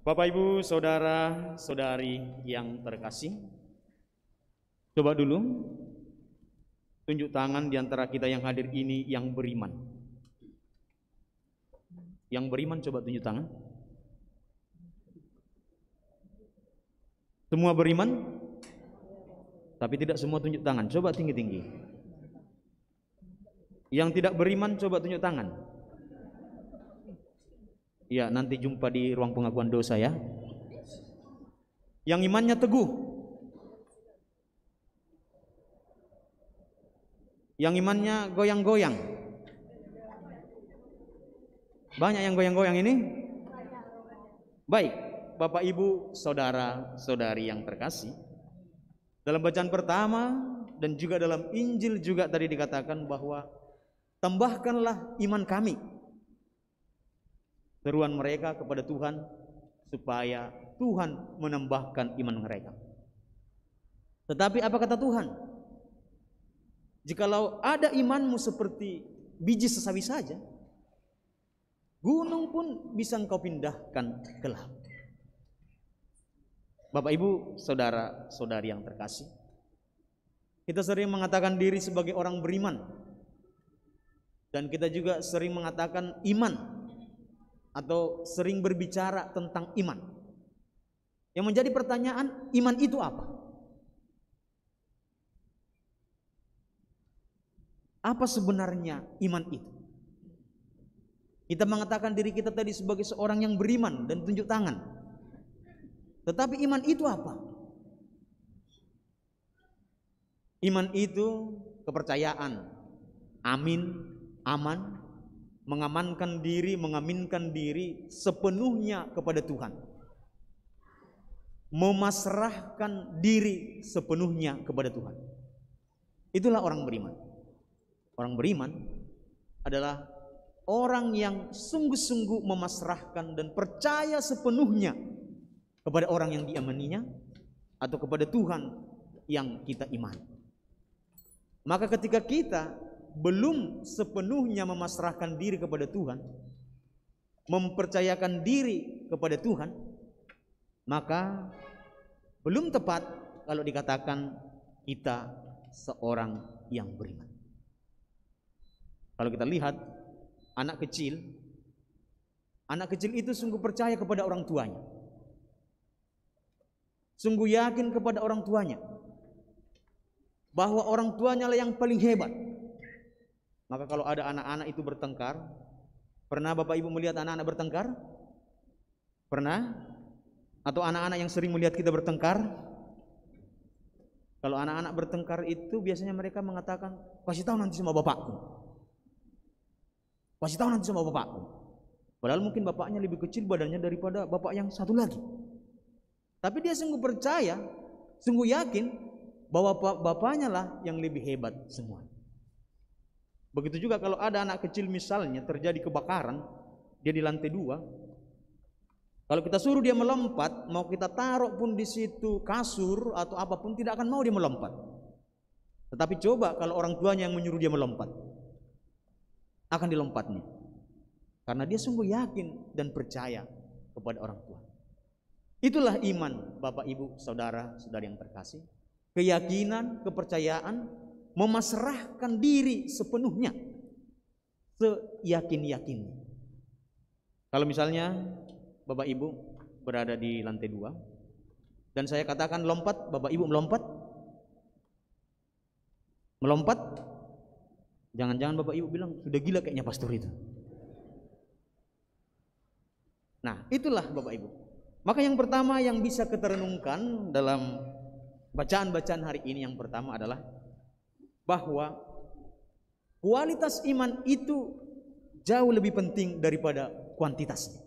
Bapak Ibu, saudara, saudari yang terkasih, coba dulu tunjuk tangan di antara kita yang hadir ini yang beriman. Yang beriman coba tunjuk tangan. Semua beriman? Tapi tidak semua tunjuk tangan. Coba tinggi-tinggi. Yang tidak beriman coba tunjuk tangan. Ya, nanti jumpa di ruang pengakuan dosa ya. Yang imannya teguh. Yang imannya goyang-goyang. Banyak yang goyang-goyang ini? Baik, Bapak Ibu, saudara, saudari yang terkasih. Dalam bacaan pertama dan juga dalam Injil juga tadi dikatakan bahwa tambahkanlah iman kami. Seruan mereka kepada Tuhan supaya Tuhan menambahkan iman mereka. Tetapi apa kata Tuhan? Jikalau ada imanmu seperti biji sesawi saja, gunung pun bisa engkau pindahkan ke laut. Bapak Ibu, saudara, saudari yang terkasih, kita sering mengatakan diri sebagai orang beriman, dan kita juga sering mengatakan iman, atau sering berbicara tentang iman. Yang menjadi pertanyaan, iman itu apa? Apa sebenarnya iman itu? Kita mengatakan diri kita tadi sebagai seorang yang beriman dan tunjuk tangan. Tetapi iman itu apa? Iman itu kepercayaan, amin, aman, mengamankan diri, mengaminkan diri sepenuhnya kepada Tuhan, memasrahkan diri sepenuhnya kepada Tuhan. Itulah orang beriman. Orang beriman adalah orang yang sungguh-sungguh memasrahkan dan percaya sepenuhnya kepada orang yang diamaninya atau kepada Tuhan yang kita imani. Maka ketika kita belum sepenuhnya memasrahkan diri kepada Tuhan, mempercayakan diri kepada Tuhan, maka belum tepat kalau dikatakan kita seorang yang beriman. Kalau kita lihat anak kecil itu sungguh percaya kepada orang tuanya, sungguh yakin kepada orang tuanya bahwa orang tuanya lah yang paling hebat. Maka kalau ada anak-anak itu bertengkar, pernah Bapak Ibu melihat anak-anak bertengkar? Pernah? Atau anak-anak yang sering melihat kita bertengkar? Kalau anak-anak bertengkar itu biasanya mereka mengatakan, kasih tahu nanti sama bapakku, kasih tahu nanti sama bapakku. Padahal mungkin bapaknya lebih kecil badannya daripada bapak yang satu lagi. Tapi dia sungguh percaya, sungguh yakin bahwa bapaknya lah yang lebih hebat semua. Begitu juga kalau ada anak kecil misalnya terjadi kebakaran, dia di lantai 2. Kalau kita suruh dia melompat, mau kita taruh pun di situ kasur atau apapun, tidak akan mau dia melompat. Tetapi coba kalau orang tuanya yang menyuruh dia melompat, akan dilompatnya. Karena dia sungguh yakin dan percaya kepada orang tua. Itulah iman, Bapak Ibu, saudara, saudari yang terkasih. Keyakinan, kepercayaan, memasrahkan diri sepenuhnya, seyakin-yakinnya. Kalau misalnya Bapak Ibu berada di lantai 2 dan saya katakan lompat, Bapak Ibu melompat? Melompat? Jangan-jangan Bapak Ibu bilang sudah gila kayaknya pastor itu. Nah, itulah Bapak Ibu. Maka yang pertama yang bisa kita renungkan dalam bacaan-bacaan hari ini, yang pertama adalah bahwa kualitas iman itu jauh lebih penting daripada kuantitasnya.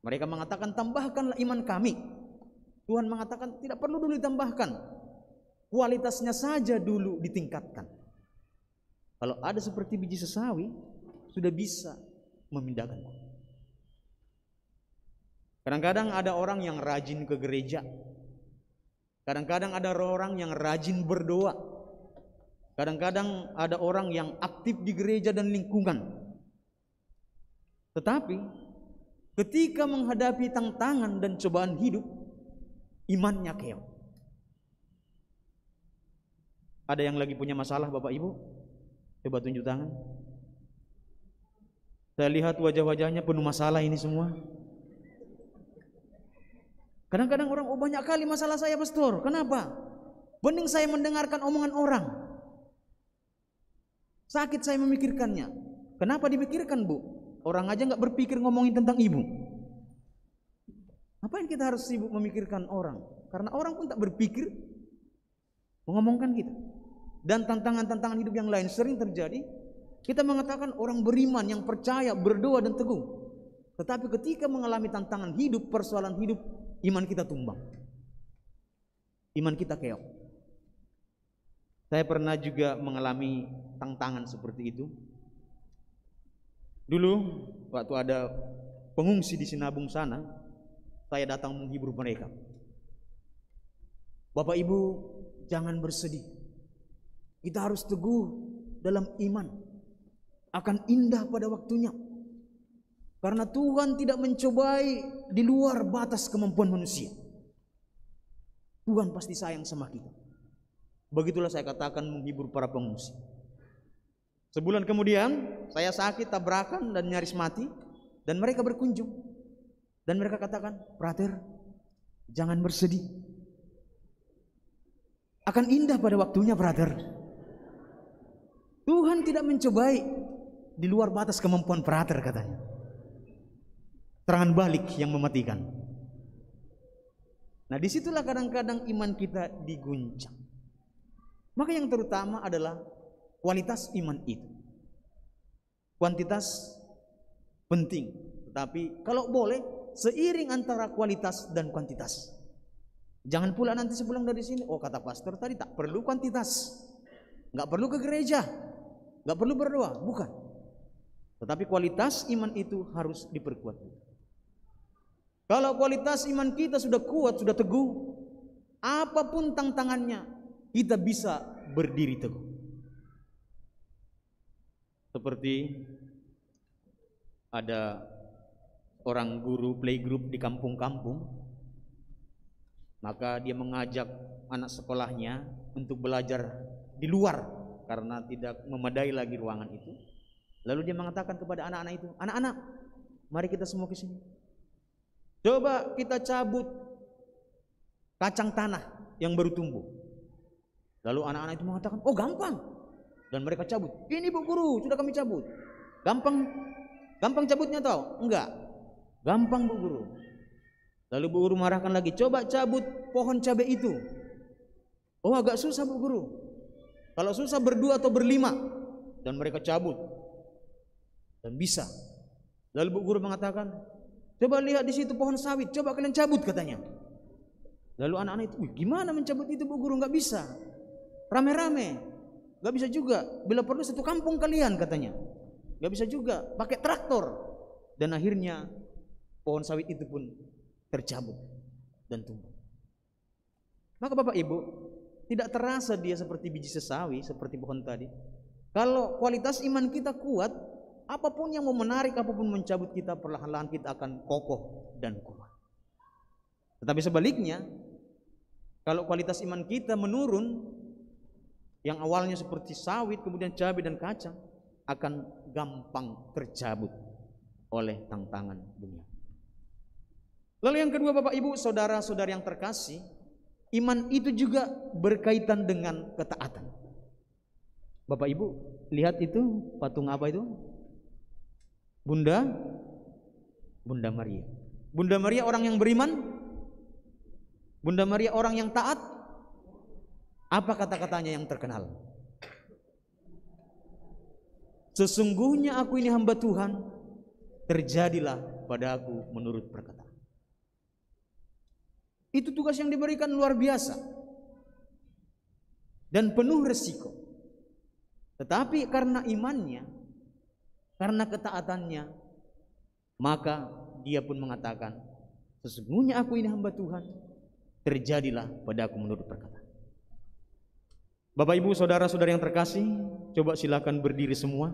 Mereka mengatakan tambahkanlah iman kami. Tuhan mengatakan tidak perlu dulu ditambahkan, kualitasnya saja dulu ditingkatkan. Kalau ada seperti biji sesawi, sudah bisa memindahkan. Kadang-kadang ada orang yang rajin ke gereja, kadang-kadang ada orang yang rajin berdoa, kadang-kadang ada orang yang aktif di gereja dan lingkungan. Tetapi ketika menghadapi tantangan dan cobaan hidup, imannya keok. Ada yang lagi punya masalah Bapak Ibu? Coba tunjuk tangan. Saya lihat wajah-wajahnya penuh masalah ini semua. Kadang-kadang orang, oh banyak kali masalah saya pastor. Kenapa? Mending saya mendengarkan omongan orang. Sakit saya memikirkannya. Kenapa dipikirkan Bu? Orang aja gak berpikir ngomongin tentang ibu. Ngapain kita harus sibuk memikirkan orang? Karena orang pun tak berpikir mengomongkan kita. Dan tantangan-tantangan hidup yang lain sering terjadi. Kita mengatakan orang beriman yang percaya, berdoa dan teguh. Tetapi ketika mengalami tantangan hidup, persoalan hidup, iman kita tumbang. Iman kita keok. Saya pernah juga mengalami tantangan seperti itu. Dulu waktu ada pengungsi di Sinabung sana, saya datang menghibur mereka. Bapak Ibu, jangan bersedih. Kita harus teguh dalam iman. Akan indah pada waktunya. Karena Tuhan tidak mencobai di luar batas kemampuan manusia. Tuhan pasti sayang sama kita. Begitulah saya katakan menghibur para pengungsi. Sebulan kemudian saya sakit, tabrakan dan nyaris mati. Dan mereka berkunjung. Dan mereka katakan, "Brother, jangan bersedih. Akan indah pada waktunya, brother. Tuhan tidak mencobai di luar batas kemampuan brother," katanya. Serangan balik yang mematikan. Nah, disitulah kadang-kadang iman kita diguncang. Maka yang terutama adalah kualitas iman itu. Kuantitas penting, tetapi kalau boleh seiring antara kualitas dan kuantitas. Jangan pula nanti sepulang dari sini, oh kata pastor tadi tak perlu kuantitas, nggak perlu ke gereja, nggak perlu berdoa, bukan. Tetapi kualitas iman itu harus diperkuat. Kalau kualitas iman kita sudah kuat, sudah teguh, apapun tantangannya, kita bisa berdiri teguh. Seperti ada orang guru playgroup di kampung-kampung, maka dia mengajak anak sekolahnya untuk belajar di luar karena tidak memadai lagi ruangan itu. Lalu dia mengatakan kepada anak-anak itu, "Anak-anak, mari kita semua ke sini. Coba kita cabut kacang tanah yang baru tumbuh." Lalu anak-anak itu mengatakan, "Oh gampang." Dan mereka cabut. "Ini Bu Guru, sudah kami cabut." Gampang cabutnya tahu? Enggak. Gampang Bu Guru. Lalu Bu Guru marahkan lagi, "Coba cabut pohon cabai itu." "Oh agak susah Bu Guru. Kalau susah berdua atau berlima." Dan mereka cabut. Dan bisa. Lalu Bu Guru mengatakan, "Coba lihat di situ pohon sawit, coba kalian cabut," katanya. Lalu anak-anak itu, "Gimana mencabut itu Bu Guru? Enggak bisa. Rame-rame. Enggak bisa juga. Bila perlu satu kampung kalian," katanya. Enggak bisa juga, pakai traktor. Dan akhirnya pohon sawit itu pun tercabut dan tumbuh. Maka Bapak Ibu, tidak terasa dia seperti biji sesawi, seperti pohon tadi. Kalau kualitas iman kita kuat, apapun yang mau menarik, apapun mencabut kita, perlahan-lahan kita akan kokoh dan kuat. Tetapi sebaliknya, kalau kualitas iman kita menurun, yang awalnya seperti sawit, kemudian cabai dan kacang, akan gampang tercabut oleh tantangan dunia. Lalu yang kedua Bapak Ibu, saudara-saudara yang terkasih, iman itu juga berkaitan dengan ketaatan. Bapak Ibu, lihat itu patung apa itu? Bunda Maria. Bunda Maria orang yang beriman? Bunda Maria orang yang taat? Apa kata-katanya yang terkenal? "Sesungguhnya aku ini hamba Tuhan, terjadilah pada aku menurut perkataan." Itu tugas yang diberikan luar biasa dan penuh resiko. Tetapi karena imannya, karena ketaatannya, maka dia pun mengatakan, "Sesungguhnya aku ini hamba Tuhan, terjadilah pada aku menurut perkataan." Bapak Ibu, saudara-saudara yang terkasih, coba silakan berdiri semua.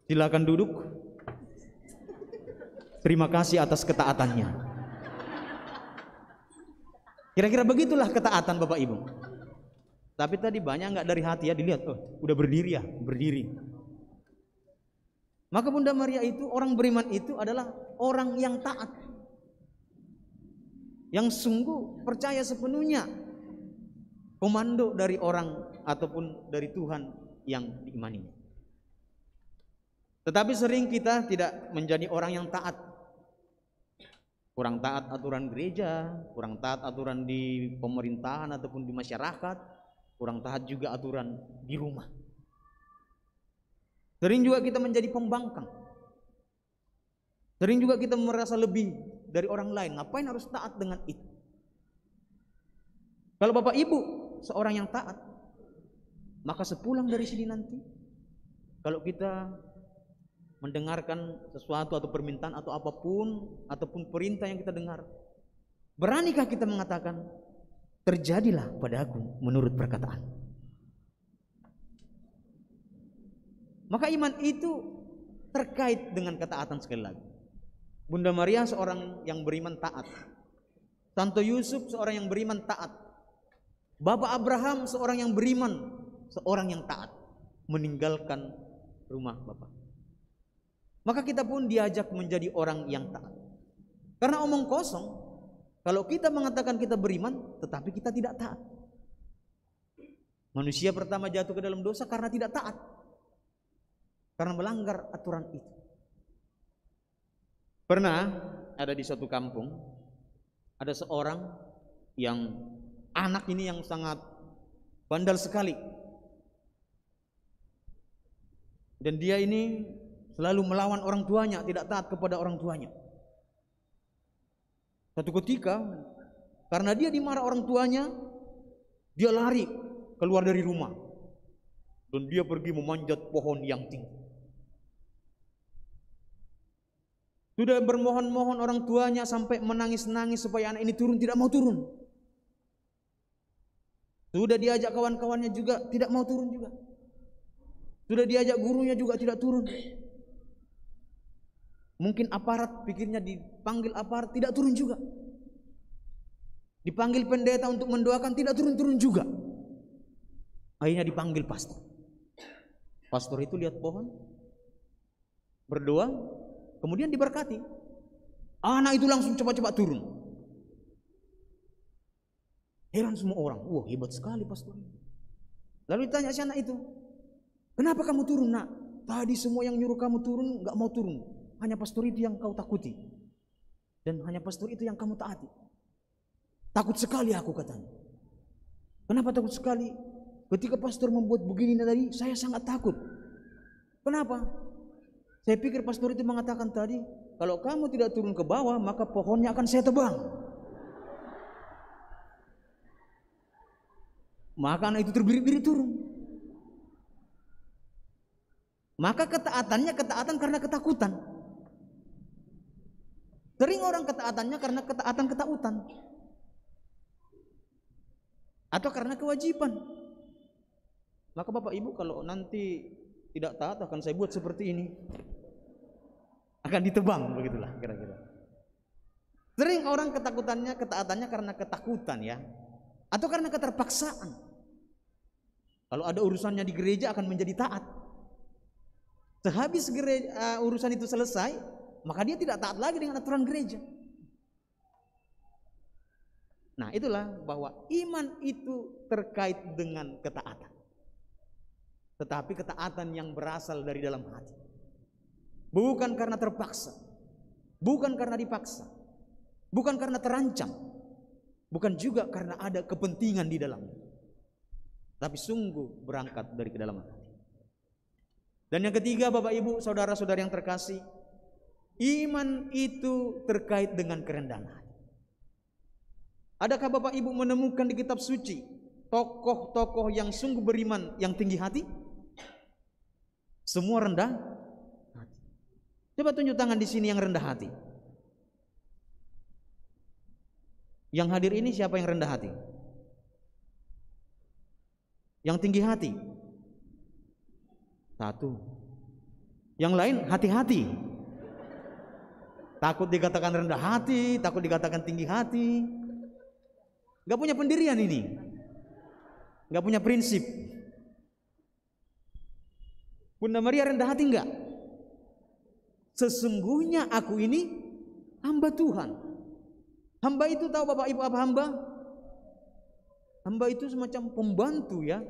Silakan duduk. Terima kasih atas ketaatannya. Kira-kira begitulah ketaatan Bapak Ibu. Tapi tadi banyak nggak dari hati ya, dilihat, oh udah berdiri ya, berdiri. Maka Bunda Maria itu, orang beriman itu adalah orang yang taat, yang sungguh percaya sepenuhnya komando dari orang ataupun dari Tuhan yang diimaninya. Tetapi sering kita tidak menjadi orang yang taat. Kurang taat aturan gereja, kurang taat aturan di pemerintahan ataupun di masyarakat, kurang taat juga aturan di rumah. Sering juga kita menjadi pembangkang. Sering juga kita merasa lebih dari orang lain. Ngapain harus taat dengan itu? Kalau Bapak Ibu seorang yang taat, maka sepulang dari sini nanti, kalau kita mendengarkan sesuatu atau permintaan atau apapun ataupun perintah yang kita dengar, beranikah kita mengatakan, terjadilah padaku menurut perkataan? Maka iman itu terkait dengan ketaatan sekali lagi. Bunda Maria seorang yang beriman taat. Santo Yusuf seorang yang beriman taat. Bapak Abraham seorang yang beriman, seorang yang taat, meninggalkan rumah bapak. Maka kita pun diajak menjadi orang yang taat. Karena omong kosong kalau kita mengatakan kita beriman tetapi kita tidak taat. Manusia pertama jatuh ke dalam dosa karena tidak taat, karena melanggar aturan itu. Pernah ada di suatu kampung, ada seorang yang anak ini yang sangat bandel sekali. Dan dia ini selalu melawan orang tuanya, tidak taat kepada orang tuanya. Suatu ketika karena dia dimarah orang tuanya, dia lari keluar dari rumah dan dia pergi memanjat pohon yang tinggi. Sudah bermohon-mohon orang tuanya sampai menangis-nangis supaya anak ini turun, tidak mau turun. Sudah diajak kawan-kawannya juga tidak mau turun juga. Sudah diajak gurunya juga tidak turun. Mungkin aparat, pikirnya dipanggil aparat, tidak turun juga. Dipanggil pendeta untuk mendoakan, tidak turun-turun juga. Akhirnya dipanggil pastor. Pastor itu lihat pohon, berdoa, kemudian diberkati. Anak itu langsung cepat-cepat turun. Heran semua orang, wah hebat sekali pastor. Lalu ditanya si anak itu, kenapa kamu turun nak? Tadi semua yang nyuruh kamu turun gak mau turun. Hanya pastor itu yang kau takuti, dan hanya pastor itu yang kamu taati. Takut sekali aku, katanya. Kenapa takut sekali? Ketika pastor membuat begini tadi, saya sangat takut. Kenapa? Saya pikir pastor itu mengatakan tadi, kalau kamu tidak turun ke bawah, maka pohonnya akan saya tebang. Maka anak itu terbiri-biri turun. Maka ketaatannya ketaatan karena ketakutan. Sering orang ketaatannya karena ketaatan ketakutan, atau karena kewajiban. Maka Bapak Ibu kalau nanti tidak taat akan saya buat seperti ini, akan ditebang, begitulah kira-kira. Sering orang ketaatannya karena ketakutan ya, atau karena keterpaksaan. Kalau ada urusannya di gereja akan menjadi taat. Sehabis urusan itu selesai, maka dia tidak taat lagi dengan aturan gereja. Nah, itulah bahwa iman itu terkait dengan ketaatan. Tetapi ketaatan yang berasal dari dalam hati. Bukan karena terpaksa, bukan karena dipaksa, bukan karena terancam, bukan juga karena ada kepentingan di dalamnya. Tapi sungguh berangkat dari kedalaman hati. Dan yang ketiga, Bapak Ibu, saudara-saudara yang terkasih, iman itu terkait dengan kerendahan hati. Adakah Bapak Ibu menemukan di kitab suci tokoh-tokoh yang sungguh beriman yang tinggi hati? Semua rendah hati. Coba tunjuk tangan di sini yang rendah hati. Yang hadir ini siapa yang rendah hati? Yang tinggi hati? Satu. Yang lain hati-hati. Takut dikatakan rendah hati, takut dikatakan tinggi hati. Gak punya pendirian ini. Gak punya prinsip. Bunda Maria rendah hati enggak? Sesungguhnya aku ini hamba Tuhan. Hamba itu tahu Bapak Ibu apa hamba? Hamba itu semacam pembantu ya.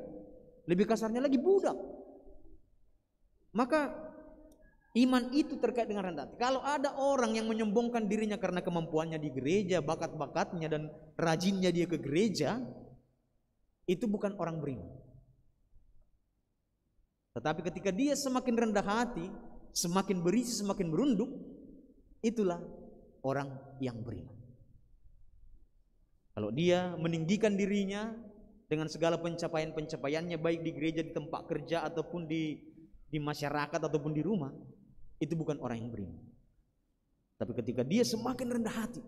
Lebih kasarnya lagi budak. Maka iman itu terkait dengan rendah hati. Kalau ada orang yang menyombongkan dirinya karena kemampuannya di gereja, bakat-bakatnya dan rajinnya dia ke gereja, itu bukan orang beriman. Tetapi ketika dia semakin rendah hati, semakin berisi, semakin merunduk, itulah orang yang beriman. Kalau dia meninggikan dirinya dengan segala pencapaian-pencapaiannya, baik di gereja, di tempat kerja, ataupun di masyarakat, ataupun di rumah, itu bukan orang yang beriman. Tapi ketika dia semakin rendah hati,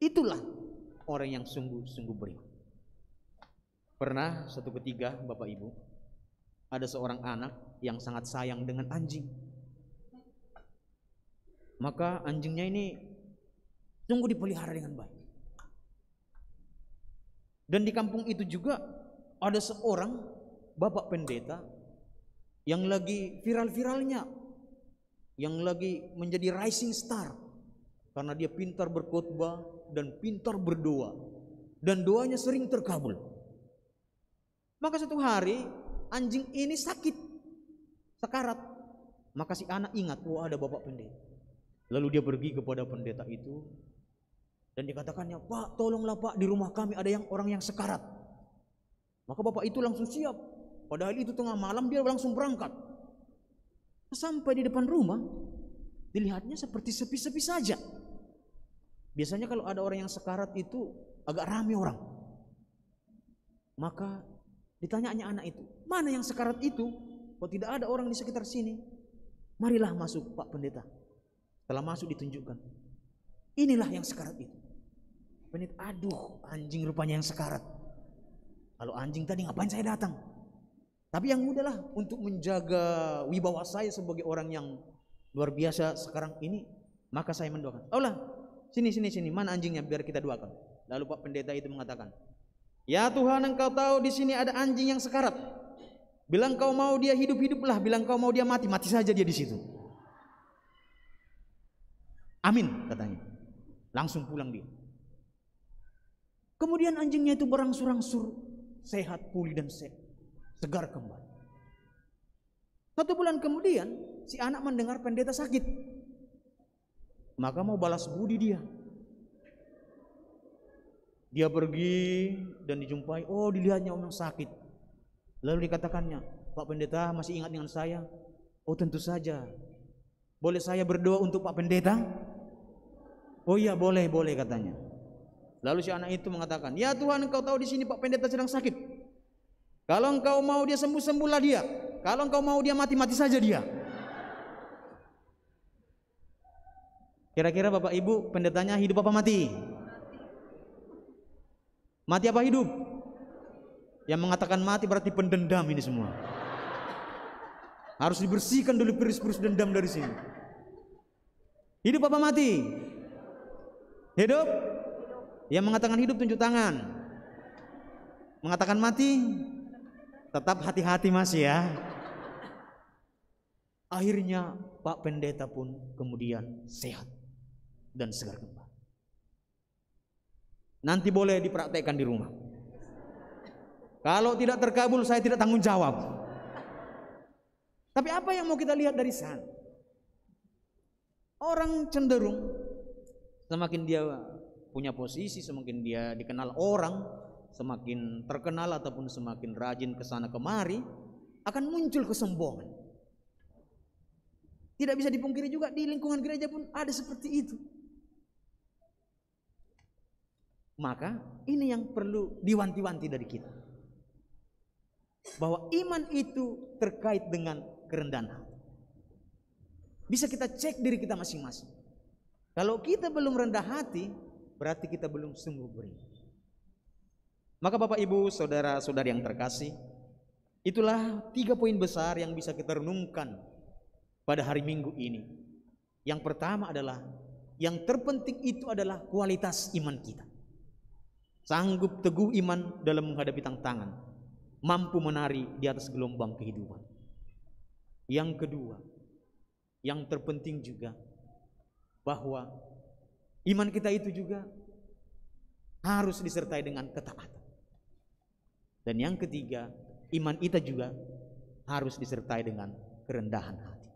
itulah orang yang sungguh-sungguh beriman. Pernah suatu ketika Bapak Ibu, ada seorang anak yang sangat sayang dengan anjing. Maka anjingnya ini sungguh dipelihara dengan baik. Dan di kampung itu juga ada seorang bapak pendeta yang lagi viral-viralnya, yang lagi menjadi rising star karena dia pintar berkhotbah dan pintar berdoa, dan doanya sering terkabul. Maka suatu hari anjing ini sakit, sekarat. Maka si anak ingat, oh ada bapak pendeta. Lalu dia pergi kepada pendeta itu dan dikatakannya, Pak, tolonglah Pak, di rumah kami ada orang yang sekarat. Maka bapak itu langsung siap. Padahal itu tengah malam, dia langsung berangkat. Sampai di depan rumah, dilihatnya seperti sepi-sepi saja. Biasanya kalau ada orang yang sekarat itu agak ramai orang. Maka ditanyanya anak itu, mana yang sekarat itu? Kok tidak ada orang di sekitar sini? Marilah masuk Pak Pendeta. Setelah masuk ditunjukkan, inilah yang sekarat itu. Pendeta, aduh, anjing rupanya yang sekarat. Kalau anjing tadi ngapain saya datang? Tapi yang mudahlah untuk menjaga wibawa saya sebagai orang yang luar biasa sekarang ini, maka saya mendoakan. Oh lah, sini, mana anjingnya biar kita doakan. Lalu Pak Pendeta itu mengatakan, ya Tuhan, Engkau tahu di sini ada anjing yang sekarat. Bilang Kau mau dia hidup-hiduplah, bilang Kau mau dia mati saja dia di situ. Amin katanya. Langsung pulang dia. Kemudian anjingnya itu berangsur-angsur sehat, pulih dan segar kembali. 1 bulan kemudian si anak mendengar pendeta sakit. Maka mau balas budi dia. Dia pergi dan dijumpai, oh dilihatnya orang sakit. Lalu dikatakannya, Pak Pendeta masih ingat dengan saya? Oh tentu saja. Boleh saya berdoa untuk Pak Pendeta? Oh iya boleh katanya. Lalu si anak itu mengatakan, ya Tuhan, Engkau tahu di sini Pak Pendeta sedang sakit. Kalau Engkau mau dia sembuh-sembuhlah dia. Kalau Engkau mau dia mati saja dia. Kira-kira Bapak Ibu, pendetanya hidup apa mati? Mati apa hidup? Yang mengatakan mati berarti pendendam ini semua. Harus dibersihkan dulu virus-virus dendam dari sini. Hidup apa mati? Hidup? Yang mengatakan hidup tunjuk tangan. Mengatakan mati, tetap hati-hati Mas ya. Akhirnya Pak Pendeta pun kemudian sehat dan segar kembali. Nanti boleh dipraktekkan di rumah. Kalau tidak terkabul saya tidak tanggung jawab. Tapi apa yang mau kita lihat dari sana? Orang cenderung semakin dia punya posisi, semakin dia dikenal orang, semakin terkenal ataupun semakin rajin ke sana kemari, akan muncul kesombongan. Tidak bisa dipungkiri juga di lingkungan gereja pun ada seperti itu. Maka ini yang perlu diwanti-wanti dari kita. Bahwa iman itu terkait dengan kerendahan hati. Bisa kita cek diri kita masing-masing. Kalau kita belum rendah hati, berarti kita belum sungguh beriman. Maka Bapak Ibu, saudara-saudari yang terkasih, itulah 3 poin besar yang bisa kita renungkan pada hari Minggu ini. Yang pertama adalah, yang terpenting itu adalah kualitas iman kita. Sanggup teguh iman dalam menghadapi tantangan, mampu menari di atas gelombang kehidupan. Yang kedua, yang terpenting juga, bahwa iman kita itu juga harus disertai dengan ketaatan. Dan yang ketiga, iman kita juga harus disertai dengan kerendahan hati.